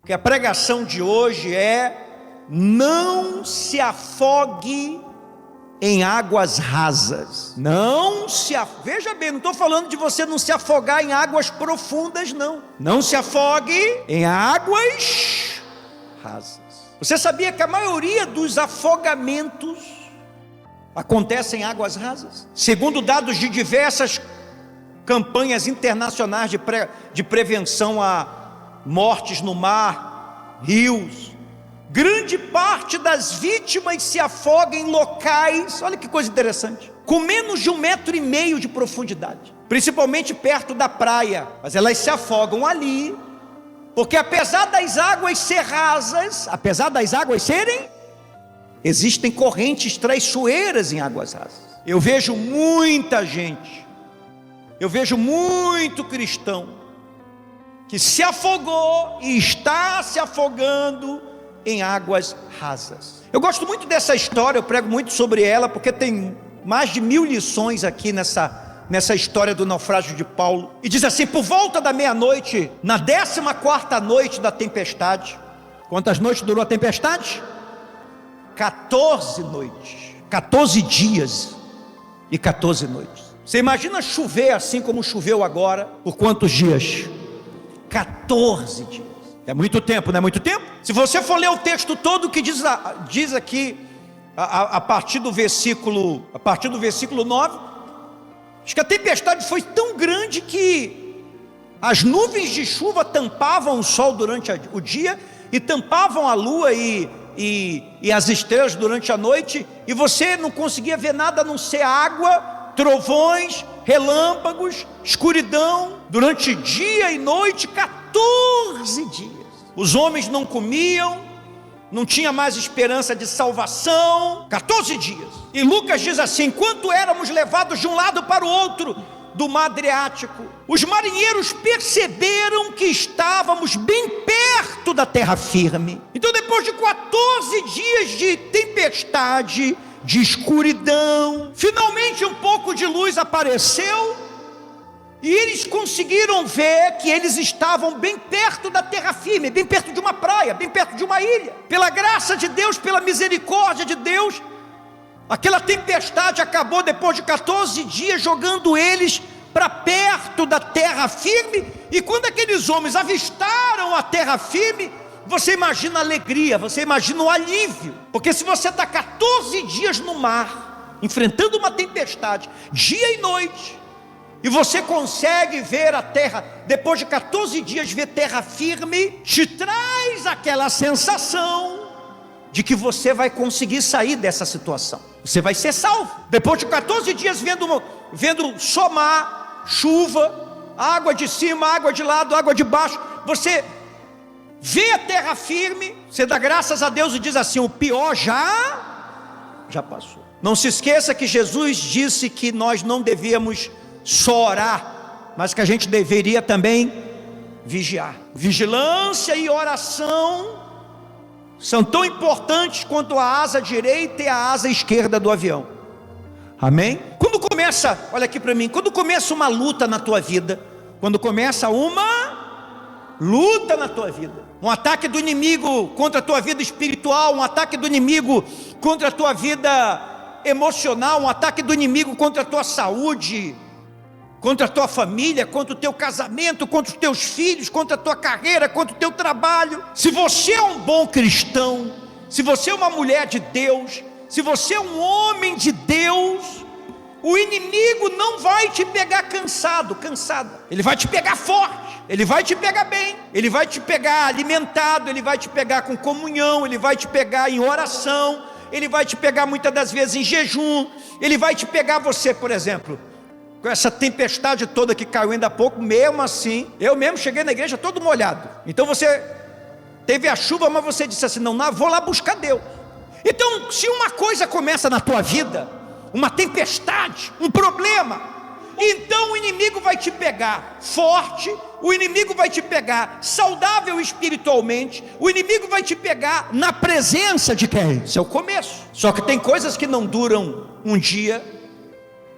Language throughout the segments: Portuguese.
Porque a pregação de hoje é: não se afogue em águas rasas. Veja bem, não estou falando de você não se afogar em águas profundas, não. Não se afogue em águas rasas. Você sabia que a maioria dos afogamentos acontecem em águas rasas? Segundo dados de diversas campanhas internacionais de prevenção a mortes no mar, rios, grande parte das vítimas se afoga em locais, olha que coisa interessante, com menos de 1,5 metro de profundidade, principalmente perto da praia. Mas elas se afogam ali, porque apesar das águas ser rasas, existem correntes traiçoeiras em águas rasas. Eu vejo muita gente, eu vejo muito cristão que se afogou e está se afogando em águas rasas. Eu gosto muito dessa história, eu prego muito sobre ela, porque tem mais de 1000 lições aqui nessa história do naufrágio de Paulo. E diz assim: por volta da meia-noite, na 14ª noite da tempestade. Quantas noites durou a tempestade? 14 noites, 14 dias e 14 noites. Você imagina chover assim como choveu agora, por quantos dias? 14 dias. É muito tempo, não é muito tempo? Se você for ler o texto todo que diz aqui, a partir do versículo 9, diz que a tempestade foi tão grande que as nuvens de chuva tampavam o sol durante o dia e tampavam a lua e as estrelas durante a noite, e você não conseguia ver nada a não ser água, trovões, relâmpagos, escuridão, durante dia e noite, 14 dias. Os homens não comiam, não tinha mais esperança de salvação, 14 dias. E Lucas diz assim: enquanto éramos levados de um lado para o outro do mar Adriático, os marinheiros perceberam que estávamos bem perto da terra firme. Então, depois de 14 dias de tempestade, de escuridão, finalmente um pouco de luz apareceu, e eles conseguiram ver que eles estavam bem perto da terra firme, bem perto de uma praia, bem perto de uma ilha. Pela graça de Deus, pela misericórdia de Deus, aquela tempestade acabou depois de 14 dias, jogando eles para perto da terra firme. E quando aqueles homens avistaram a terra firme, você imagina a alegria, você imagina o alívio, porque se você está 14 dias no mar, enfrentando uma tempestade, dia e noite, e você consegue ver a terra, depois de 14 dias ver terra firme, te traz aquela sensação de que você vai conseguir sair dessa situação, você vai ser salvo. Depois de 14 dias vendo só mar, chuva, água de cima, água de lado, água de baixo, você vê a terra firme, você dá graças a Deus e diz assim: o pior já passou. Não se esqueça que Jesus disse que nós não devíamos só orar, mas que a gente deveria também vigiar. Vigilância e oração são tão importantes quanto a asa direita e a asa esquerda do avião. Amém? Quando começa, olha aqui para mim, quando começa uma luta na tua vida, quando começa uma luta na tua vida, um ataque do inimigo contra a tua vida espiritual, um ataque do inimigo contra a tua vida emocional, um ataque do inimigo contra a tua saúde, contra a tua família, contra o teu casamento, contra os teus filhos, contra a tua carreira, contra o teu trabalho. Se você é um bom cristão, se você é uma mulher de Deus, se você é um homem de Deus, o inimigo não vai te pegar cansada, ele vai te pegar forte, ele vai te pegar bem, ele vai te pegar alimentado, ele vai te pegar com comunhão, ele vai te pegar em oração, ele vai te pegar muitas das vezes em jejum, ele vai te pegar você, por exemplo, com essa tempestade toda que caiu ainda há pouco, mesmo assim, eu mesmo cheguei na igreja todo molhado. Então você teve a chuva, mas você disse assim: não, vou lá buscar Deus. Então, se uma coisa começa na tua vida, uma tempestade, um problema, então o inimigo vai te pegar forte, o inimigo vai te pegar saudável espiritualmente, o inimigo vai te pegar na presença de quem? Esse é o começo. Só que tem coisas que não duram um dia,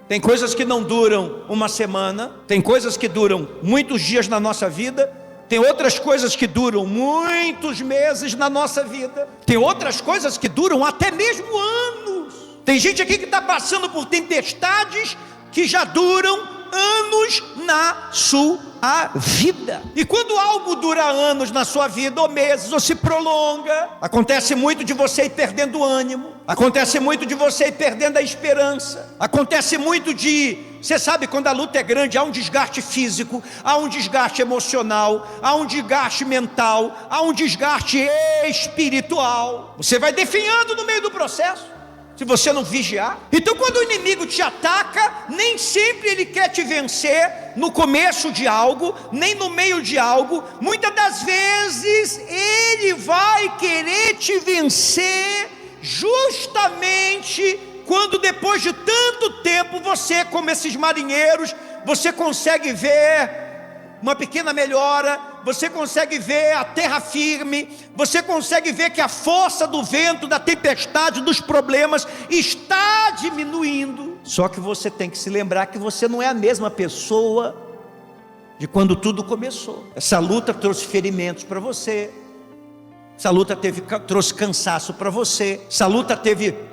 tem coisas que não duram uma semana, tem coisas que duram muitos dias na nossa vida, Tem outras coisas que duram muitos meses na nossa vida. Tem outras coisas que duram até mesmo anos. Tem gente aqui que está passando por tempestades que já duram anos na sua vida. E quando algo dura anos na sua vida, ou meses, ou se prolonga, acontece muito de você ir perdendo o ânimo, acontece muito de você ir perdendo a esperança, acontece muito de, você sabe, quando a luta é grande, há um desgaste físico, há um desgaste emocional, há um desgaste mental, há um desgaste espiritual. Você vai definhando no meio do processo, se você não vigiar. Então quando o inimigo te ataca, nem sempre ele quer te vencer no começo de algo, nem no meio de algo. Muitas das vezes ele vai querer te vencer justamente quando, depois de tanto tempo, você, como esses marinheiros, você consegue ver uma pequena melhora, você consegue ver a terra firme, você consegue ver que a força do vento, da tempestade, dos problemas está diminuindo. Só que você tem que se lembrar que você não é a mesma pessoa de quando tudo começou. Essa luta trouxe ferimentos para você, essa luta trouxe cansaço para você, essa luta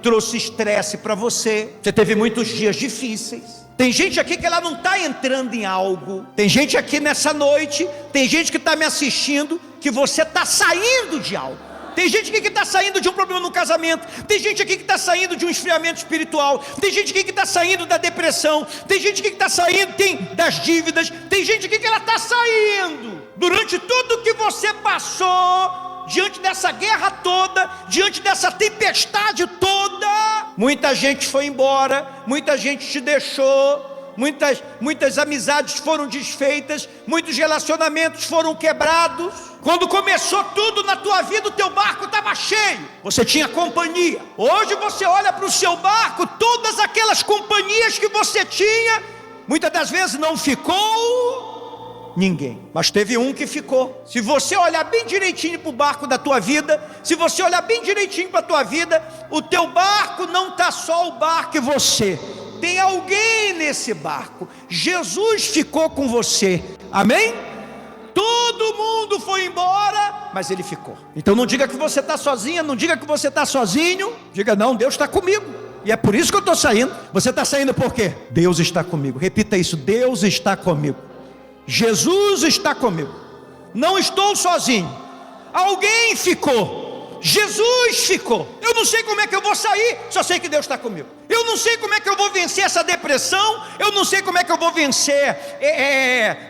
trouxe estresse para você, você teve muitos dias difíceis. Tem gente aqui que ela não está entrando em algo. Tem gente aqui nessa noite, tem gente que está me assistindo, que você está saindo de algo. Tem gente aqui que está saindo de um problema no casamento. Tem gente aqui que está saindo de um esfriamento espiritual. Tem gente aqui que está saindo da depressão. Tem gente aqui que está saindo das dívidas. Tem gente aqui que ela está saindo. Durante tudo que você passou, diante dessa guerra toda, diante dessa tempestade toda, muita gente foi embora, muita gente te deixou, muitas amizades foram desfeitas, muitos relacionamentos foram quebrados. Quando começou tudo na tua vida, o teu barco estava cheio, você tinha companhia. Hoje você olha para o seu barco, todas aquelas companhias que você tinha, muitas das vezes não ficou ninguém, mas teve um que ficou. Se você olhar bem direitinho para o barco da tua vida, se você olhar bem direitinho para a tua vida, o teu barco não está só o barco e você, tem alguém nesse barco. Jesus ficou com você, amém? Todo mundo foi embora, mas ele ficou. Então não diga que você está sozinha, não diga que você está sozinho, diga não, Deus está comigo. E é por isso que eu estou saindo. Você está saindo por quê? Deus está comigo. Repita isso: Deus está comigo. Jesus está comigo, não estou sozinho. Alguém ficou, Jesus ficou. Eu não sei como é que eu vou sair, só sei que Deus está comigo. Eu não sei como é que eu vou vencer essa depressão, eu não sei como é que eu vou vencer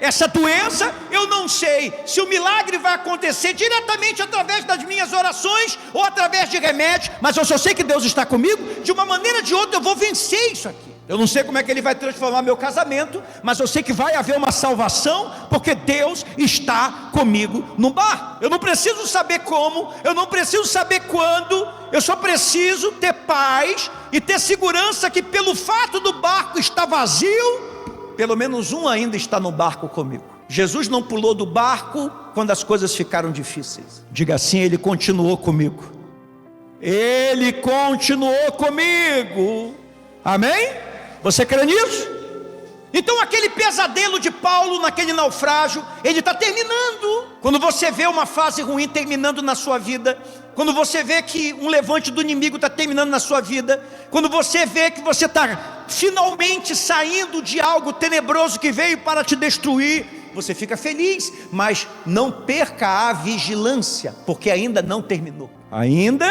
essa doença, eu não sei se o milagre vai acontecer diretamente através das minhas orações ou através de remédios, mas eu só sei que Deus está comigo. De uma maneira ou de outra eu vou vencer isso aqui. Eu não sei como é que ele vai transformar meu casamento, mas eu sei que vai haver uma salvação, porque Deus está comigo no barco. Eu não preciso saber como, eu não preciso saber quando, eu só preciso ter paz e ter segurança que, pelo fato do barco estar vazio, pelo menos um ainda está no barco comigo. Jesus não pulou do barco quando as coisas ficaram difíceis. Diga assim: ele continuou comigo. Ele continuou comigo. Amém? Você crê nisso? Então aquele pesadelo de Paulo naquele naufrágio, ele está terminando. Quando você vê uma fase ruim terminando na sua vida, quando você vê que um levante do inimigo está terminando na sua vida, quando você vê que você está finalmente saindo de algo tenebroso que veio para te destruir, você fica feliz, mas não perca a vigilância, porque ainda não terminou. Ainda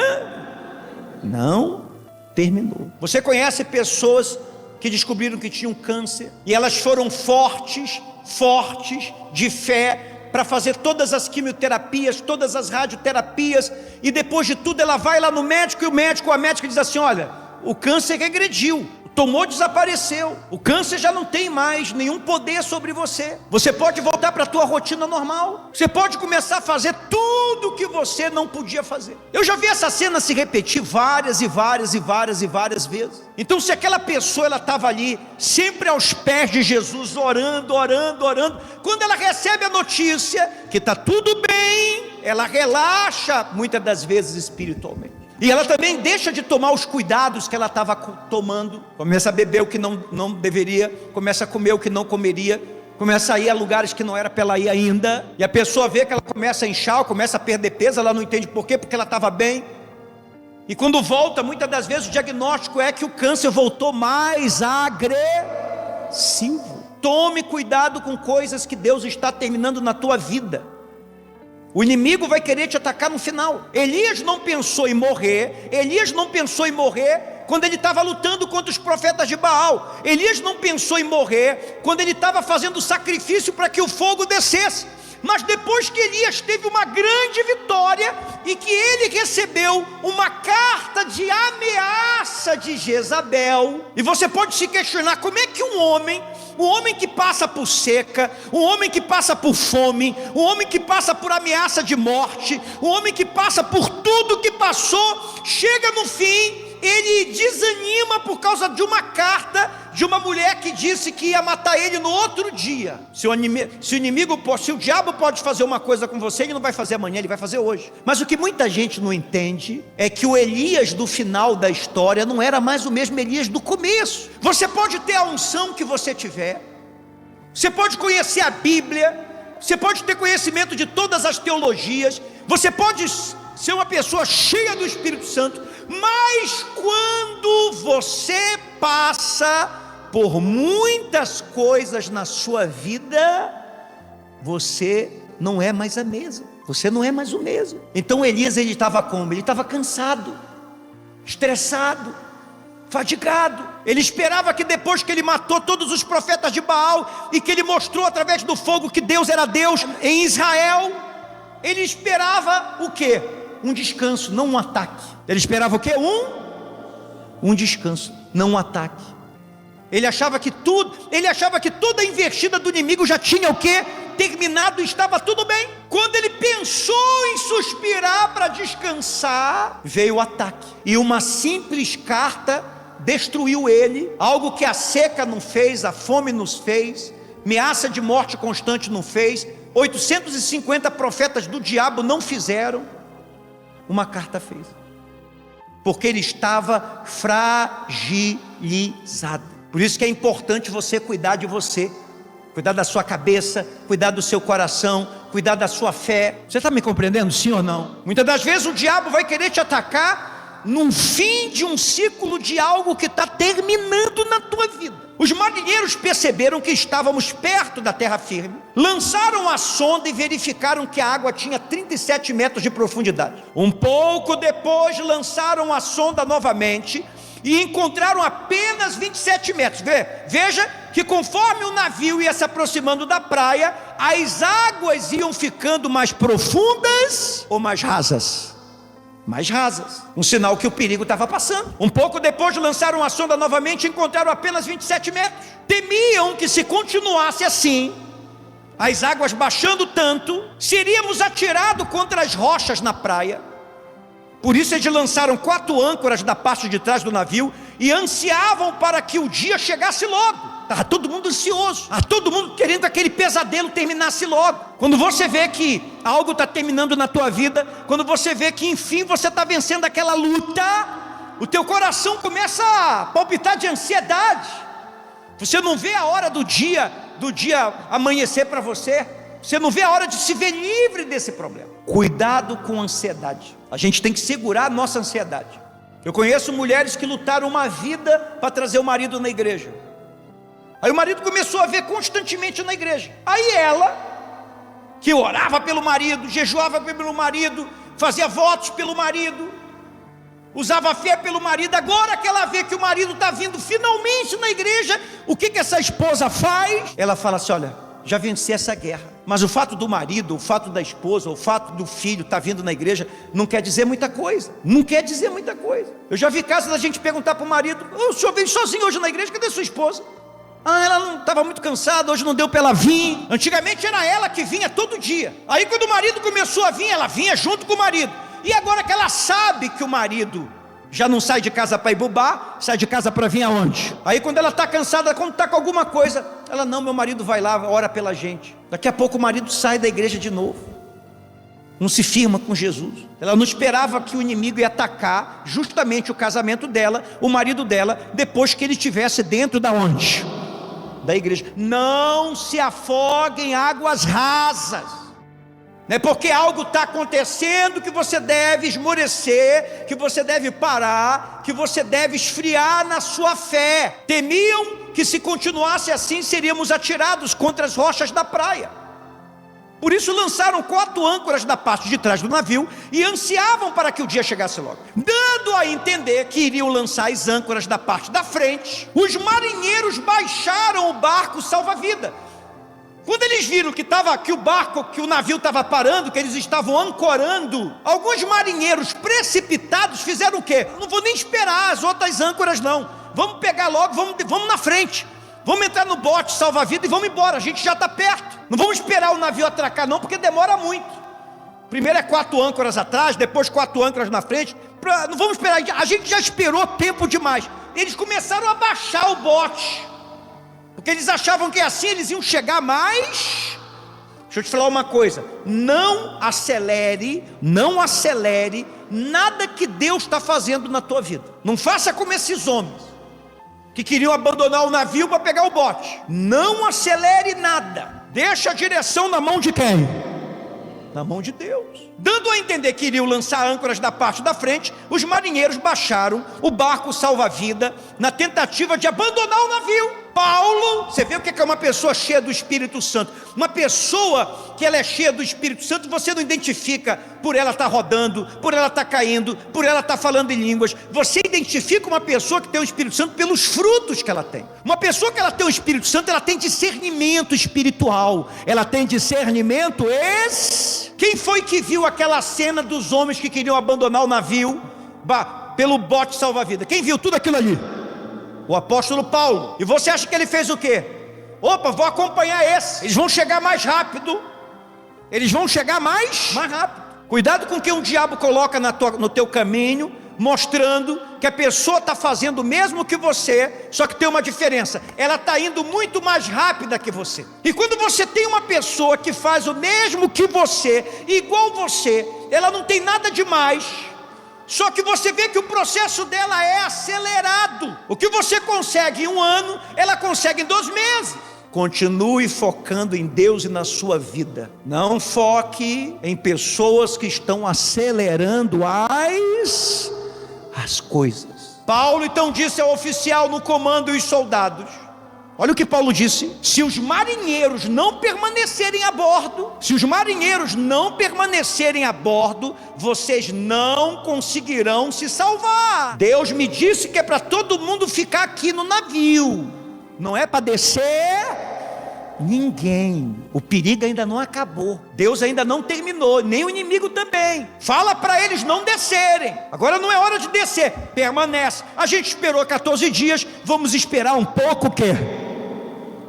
não terminou. Você conhece pessoas que descobriram que tinham câncer, e elas foram fortes de fé, para fazer todas as quimioterapias, todas as radioterapias, e depois de tudo ela vai lá no médico, e a médica diz assim: olha, o câncer regrediu, o tumor desapareceu, o câncer já não tem mais nenhum poder sobre você, você pode voltar para a tua rotina normal, você pode começar a fazer tudo o que você não podia fazer. Eu já vi essa cena se repetir várias vezes. Então se aquela pessoa, ela estava ali, sempre aos pés de Jesus, orando, quando ela recebe a notícia que está tudo bem, ela relaxa, muitas das vezes espiritualmente. E ela também deixa de tomar os cuidados que ela estava tomando. Começa a beber o que não deveria, começa a comer o que não comeria. começa a ir a lugares que não era para ela ir ainda, e a pessoa vê que ela começa a inchar, começa a perder peso, ela não entende por quê, porque ela estava bem, e quando volta, muitas das vezes o diagnóstico é que o câncer voltou mais agressivo. Tome cuidado com coisas que Deus está terminando na tua vida. O inimigo vai querer te atacar no final. Elias não pensou em morrer, quando ele estava lutando contra os profetas de Baal. Elias não pensou em morrer quando ele estava fazendo sacrifício para que o fogo descesse. Mas depois que Elias teve uma grande vitória e que ele recebeu uma carta de ameaça de Jezabel, e você pode se questionar como é que um homem que passa por seca, um homem que passa por fome, um homem que passa por ameaça de morte, um homem que passa por tudo que passou, chega no fim, ele desanima por causa de uma carta de uma mulher que disse que ia matar ele no outro dia. Se o diabo pode fazer uma coisa com você, ele não vai fazer amanhã, ele vai fazer hoje. Mas o que muita gente não entende é que o Elias do final da história não era mais o mesmo Elias do começo. Você pode ter a unção que você tiver, você pode conhecer a Bíblia, você pode ter conhecimento de todas as teologias, você pode ser uma pessoa cheia do Espírito Santo, mas quando você passa por muitas coisas na sua vida, você não é mais a mesma, você não é mais o mesmo. Então Elias, ele estava como? Ele estava cansado, estressado, fadigado. Ele esperava que depois que ele matou todos os profetas de Baal e que ele mostrou através do fogo que Deus era Deus em Israel, ele esperava o quê? Um descanso, não um ataque. Ele esperava o quê? Um descanso, não um ataque. Ele achava que toda a investida do inimigo já tinha o quê? Terminado, estava tudo bem. Quando ele pensou em suspirar para descansar, veio o ataque. E uma simples carta destruiu ele. Algo que a seca não fez, a fome nos fez, ameaça de morte constante não fez, 850 profetas do diabo não fizeram. Uma carta fez, porque ele estava fragilizado. Por isso que é importante você cuidar de você, cuidar da sua cabeça, cuidar do seu coração, cuidar da sua fé. Você está me compreendendo, sim ou não? Muitas das vezes o diabo vai querer te atacar num fim de um ciclo de algo que está terminando na tua vida. Os marinheiros perceberam que estávamos perto da terra firme, lançaram a sonda e verificaram que a água tinha 37 metros de profundidade. Um pouco depois lançaram a sonda novamente e encontraram apenas 27 metros. Veja que conforme o navio ia se aproximando da praia, as águas iam ficando mais profundas ou mais rasas? Mais rasas, um sinal que o perigo estava passando. Um pouco depois lançaram a sonda novamente e encontraram apenas 27 metros. Temiam que se continuasse assim, as águas baixando tanto, seríamos atirados contra as rochas na praia. Por isso eles lançaram 4 âncoras da parte de trás do navio e ansiavam para que o dia chegasse logo. Estava todo mundo ansioso, estava todo mundo querendo que aquele pesadelo terminasse logo. Quando você vê que algo está terminando na tua vida, quando você vê que enfim você está vencendo aquela luta, o teu coração começa a palpitar de ansiedade. Você não vê a hora do dia amanhecer para você. Você não vê a hora de se ver livre desse problema. Cuidado com a ansiedade. A gente tem que segurar a nossa ansiedade. Eu conheço mulheres que lutaram uma vida para trazer o marido na igreja. Aí o marido começou a ver constantemente na igreja. Aí ela, que orava pelo marido, jejuava pelo marido, fazia votos pelo marido, usava fé pelo marido, agora que ela vê que o marido está vindo finalmente na igreja, o que essa esposa faz? Ela fala assim: olha, já venci essa guerra, mas o fato do marido, o fato da esposa, o fato do filho estar vindo na igreja, não quer dizer muita coisa, não quer dizer muita coisa. Eu já vi casos da gente perguntar para o marido: o senhor veio sozinho hoje na igreja, cadê sua esposa? Ela não estava muito cansada, hoje não deu para ela vir. Antigamente era ela que vinha todo dia. Aí quando o marido começou a vir, ela vinha junto com o marido. E agora que ela sabe que o marido já não sai de casa para ir bubar, sai de casa para vir aonde? Aí quando ela está cansada, quando está com alguma coisa, ela: não, meu marido vai lá, ora pela gente. Daqui a pouco o marido sai da igreja de novo, não se firma com Jesus. Ela não esperava que o inimigo ia atacar justamente o casamento dela, o marido dela, depois que ele estivesse dentro da onde? da igreja: não se afogue em águas rasas. Não é porque algo está acontecendo que você deve esmorecer, que você deve parar, que você deve esfriar na sua fé. Temiam que, se continuasse assim, seríamos atirados contra as rochas da praia. Por isso lançaram 4 âncoras na parte de trás do navio e ansiavam para que o dia chegasse logo, dando a entender que iriam lançar as âncoras da parte da frente. Os marinheiros baixaram o barco salva-vida. Quando eles viram que o navio estava parando, que eles estavam ancorando, alguns marinheiros precipitados fizeram o quê? Não vou nem esperar as outras âncoras não, vamos pegar logo, vamos na frente, vamos entrar no bote salva-vida e vamos embora, a gente já está perto, não vamos esperar o navio atracar não, porque demora muito. Primeiro é 4 âncoras atrás, depois 4 âncoras na frente, não vamos esperar, a gente já esperou tempo demais. Eles começaram a baixar o bote, porque eles achavam que assim eles iam chegar mais. Deixa eu te falar uma coisa: não acelere nada que Deus está fazendo na tua vida. Não faça como esses homens que queriam abandonar o navio para pegar o bote. Não acelere nada, deixa a direção na mão de quem? Na mão de Deus. Dando a entender que iriam lançar âncoras da parte da frente, os marinheiros baixaram o barco salva-vida na tentativa de abandonar o navio. Paulo, você vê o que é uma pessoa cheia do Espírito Santo? Uma pessoa que ela é cheia do Espírito Santo, você não identifica por ela estar rodando, por ela estar caindo, por ela estar falando em línguas. Você identifica uma pessoa que tem o Espírito Santo pelos frutos que ela tem. Uma pessoa que ela tem o Espírito Santo, ela tem discernimento espiritual, ela tem discernimento Quem foi que viu aquela cena dos homens que queriam abandonar o navio pelo bote salva-vida? Quem viu tudo aquilo ali? O apóstolo Paulo. E você acha que ele fez o quê? Opa, vou acompanhar esse, eles vão chegar mais rápido. Eles vão chegar mais rápido. Cuidado com o que um diabo coloca no teu caminho, mostrando que a pessoa está fazendo o mesmo que você, só que tem uma diferença: ela está indo muito mais rápida que você. E quando você tem uma pessoa que faz o mesmo que você, igual você, ela não tem nada demais, só que você vê que o processo dela é acelerado. O que você consegue em 1 ano, ela consegue em 2 meses. Continue focando em Deus e na sua vida. Não foque em pessoas que estão acelerando as coisas. Paulo então disse ao oficial no comando e os soldados: olha o que Paulo disse: se os marinheiros não permanecerem a bordo, vocês não conseguirão se salvar. Deus me disse que é para todo mundo ficar aqui no navio, não é para descer ninguém. O perigo ainda não acabou, Deus ainda não terminou, nem o inimigo também. Fala para eles não descerem. Agora não é hora de descer, permanece. A gente esperou 14 dias, vamos esperar um pouco, o quê?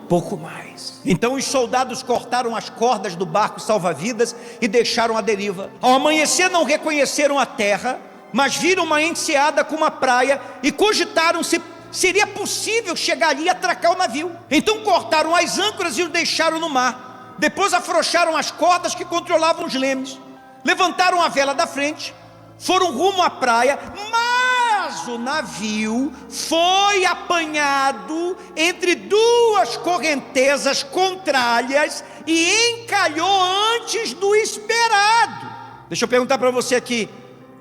Pouco mais. Então os soldados cortaram as cordas do barco salva-vidas e deixaram a deriva. Ao amanhecer não reconheceram a terra, mas viram uma enseada com uma praia e cogitaram se seria possível chegar ali e atracar o navio. Então cortaram as âncoras e o deixaram no mar. Depois afrouxaram as cordas que controlavam os lemes, levantaram a vela da frente, foram rumo à praia, mas o navio foi apanhado entre 2 correntezas contrárias e encalhou antes do esperado. Deixa eu perguntar para você aqui: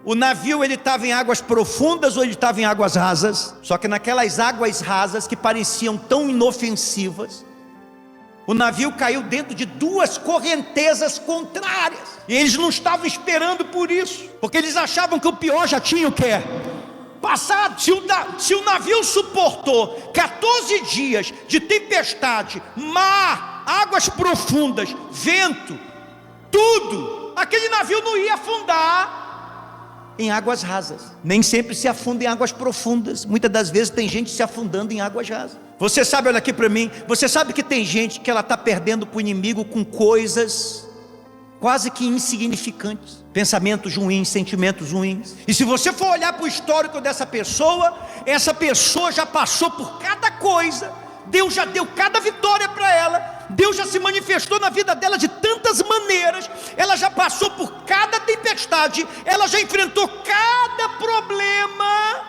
o navio ele estava em águas profundas ou ele estava em águas rasas? Só que naquelas águas rasas que pareciam tão inofensivas, o navio caiu dentro de 2 correntezas contrárias. E eles não estavam esperando por isso, porque eles achavam que o pior já tinha o quê? Passado. Se o navio suportou 14 dias de tempestade, mar, águas profundas, vento, tudo, aquele navio não ia afundar em águas rasas. Nem sempre se afunda em águas profundas. Muitas das vezes tem gente se afundando em águas rasas. Você sabe, olha aqui para mim, você sabe que tem gente que ela está perdendo para o inimigo com coisas quase que insignificantes, pensamentos ruins, sentimentos ruins. E se você for olhar para o histórico dessa pessoa, essa pessoa já passou por cada coisa, Deus já deu cada vitória para ela, Deus já se manifestou na vida dela de tantas maneiras, ela já passou por cada tempestade, ela já enfrentou cada problema,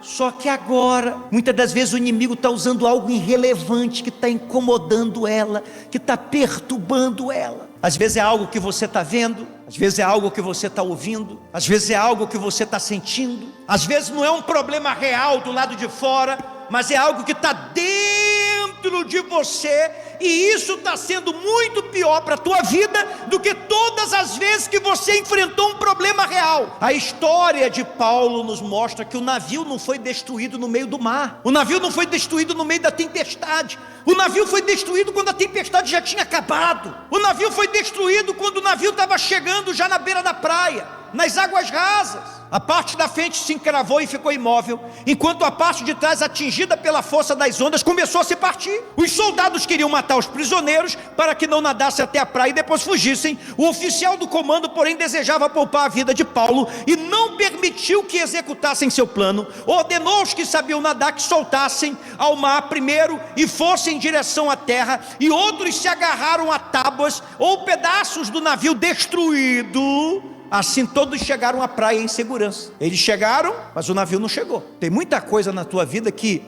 Só que agora, muitas das vezes o inimigo está usando algo irrelevante que está incomodando ela, que está perturbando ela. Às vezes é algo que você está vendo, às vezes é algo que você está ouvindo, às vezes é algo que você está sentindo, às vezes não é um problema real do lado de fora, mas é algo que está dentro de você, e isso está sendo muito pior para a tua vida do que todas as vezes que você enfrentou um problema real. A história de Paulo nos mostra que o navio não foi destruído no meio do mar, o navio não foi destruído no meio da tempestade, o navio foi destruído quando a tempestade já tinha acabado, o navio foi destruído quando o navio estava chegando já na beira da praia, nas águas rasas. A parte da frente se encravou e ficou imóvel, enquanto a parte de trás, atingida pela força das ondas, começou a se partir. Os soldados queriam matar os prisioneiros para que não nadassem até a praia e depois fugissem. O oficial do comando, porém, desejava poupar a vida de Paulo e não permitiu que executassem seu plano. Ordenou aos que sabiam nadar que soltassem ao mar primeiro e fossem em direção à terra, e outros se agarraram a tábuas ou pedaços do navio destruído. Assim todos chegaram à praia em segurança. Eles chegaram, mas o navio não chegou. Tem muita coisa na tua vida que,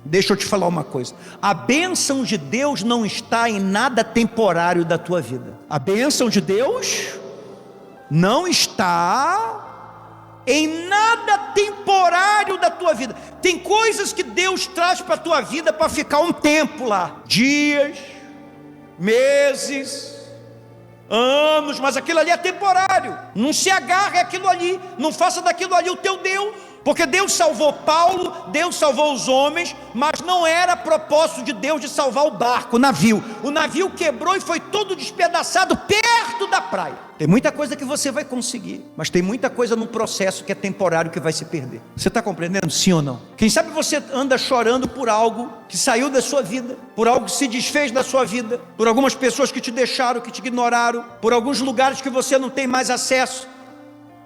deixa eu te falar uma coisa, a bênção de Deus não está em nada temporário da tua vida. A bênção de Deus não está em nada temporário da tua vida. Tem coisas que Deus traz para a tua vida para ficar um tempo lá, dias, meses, anos, mas aquilo ali é temporário. Não se agarre àquilo ali, não faça daquilo ali o teu Deus, porque Deus salvou Paulo, Deus salvou os homens, mas não era propósito de Deus de salvar o barco, o navio quebrou e foi todo despedaçado perto da praia. Tem muita coisa que você vai conseguir, mas tem muita coisa no processo que é temporário, que vai se perder. Você está compreendendo? Sim ou não? Quem sabe você anda chorando por algo que saiu da sua vida, por algo que se desfez da sua vida, por algumas pessoas que te deixaram, que te ignoraram, por alguns lugares que você não tem mais acesso,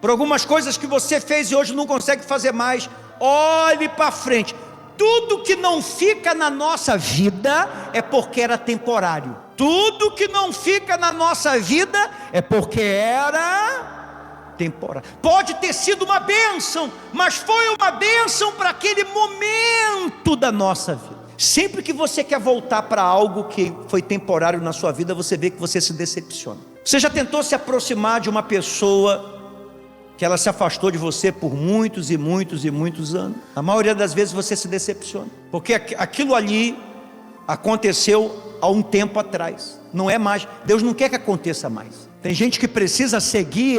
por algumas coisas que você fez e hoje não consegue fazer mais. Olhe para frente. Tudo que não fica na nossa vida é porque era temporário. Tudo que não fica na nossa vida é porque era temporário. Pode ter sido uma bênção, mas foi uma bênção para aquele momento da nossa vida. Sempre que você quer voltar para algo que foi temporário na sua vida, você vê que você se decepciona. Você já tentou se aproximar de uma pessoa que ela se afastou de você por muitos e muitos e muitos anos? A maioria das vezes você se decepciona, porque aquilo ali aconteceu há um tempo atrás, não é mais. Deus não quer que aconteça mais. Tem gente que precisa seguir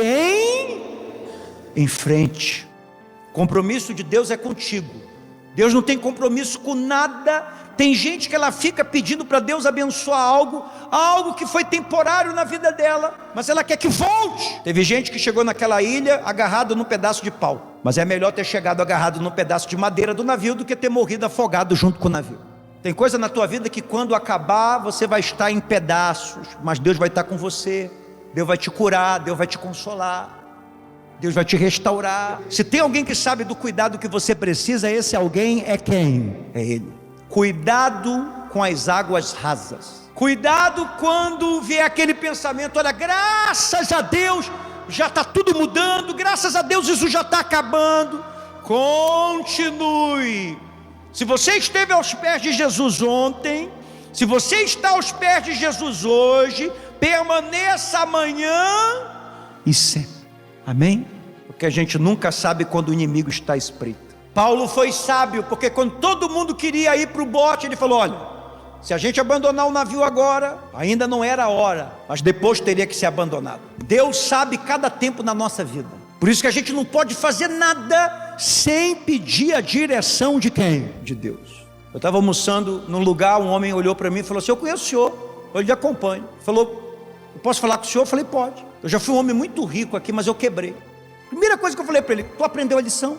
em frente. O compromisso de Deus é contigo. Deus não tem compromisso com nada. Tem gente que ela fica pedindo para Deus abençoar algo que foi temporário na vida dela, mas ela quer que volte. Teve gente que chegou naquela ilha agarrado num pedaço de pau, mas é melhor ter chegado agarrado num pedaço de madeira do navio do que ter morrido afogado junto com o navio. Tem coisa na tua vida que quando acabar você vai estar em pedaços, mas Deus vai estar com você. Deus vai te curar, Deus vai te consolar, Deus vai te restaurar. Se tem alguém que sabe do cuidado que você precisa, esse alguém é quem? É Ele. Cuidado com as águas rasas. Cuidado quando vê aquele pensamento: olha, graças a Deus já está tudo mudando, graças a Deus isso já está acabando. Continue. Se você esteve aos pés de Jesus ontem, se você está aos pés de Jesus hoje, permaneça amanhã e sempre. Amém? Porque a gente nunca sabe quando o inimigo está à espreita. Paulo foi sábio, porque quando todo mundo queria ir para o bote, ele falou: olha, se a gente abandonar o navio agora, ainda não era a hora, mas depois teria que ser abandonado. Deus sabe cada tempo na nossa vida. Por isso que a gente não pode fazer nada sem pedir a direção de quem? De Deus. Eu estava almoçando num lugar, um homem olhou para mim e falou assim: eu conheço o senhor, eu lhe acompanho. Falou: eu posso falar com o senhor? Eu falei: pode. Eu já fui um homem muito rico aqui, mas eu quebrei. Primeira coisa que eu falei para ele: tu aprendeu a lição?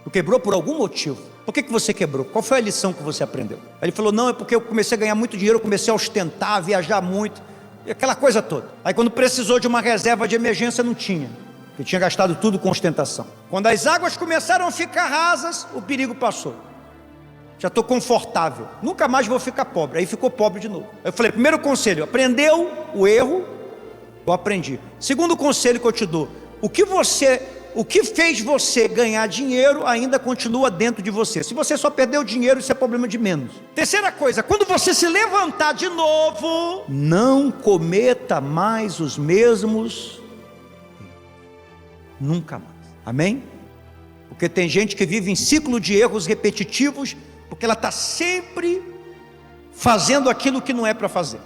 Tu quebrou por algum motivo. Por que você quebrou? Qual foi a lição que você aprendeu? Aí ele falou: não, é porque eu comecei a ganhar muito dinheiro, eu comecei a ostentar, a viajar muito, aquela coisa toda. Aí quando precisou de uma reserva de emergência, não tinha, porque tinha gastado tudo com ostentação. Quando as águas começaram a ficar rasas, o perigo passou. Já estou confortável, nunca mais vou ficar pobre. Aí ficou pobre de novo. Aí eu falei: primeiro conselho, aprendeu o erro? Eu aprendi. Segundo conselho que eu te dou: o que o que fez você ganhar dinheiro ainda continua dentro de você. Se você só perdeu dinheiro, isso é problema de menos. Terceira coisa, quando você se levantar de novo, não cometa mais os mesmos, nunca mais. Amém? Porque tem gente que vive em ciclo de erros repetitivos, porque ela está sempre fazendo aquilo que não é para fazer.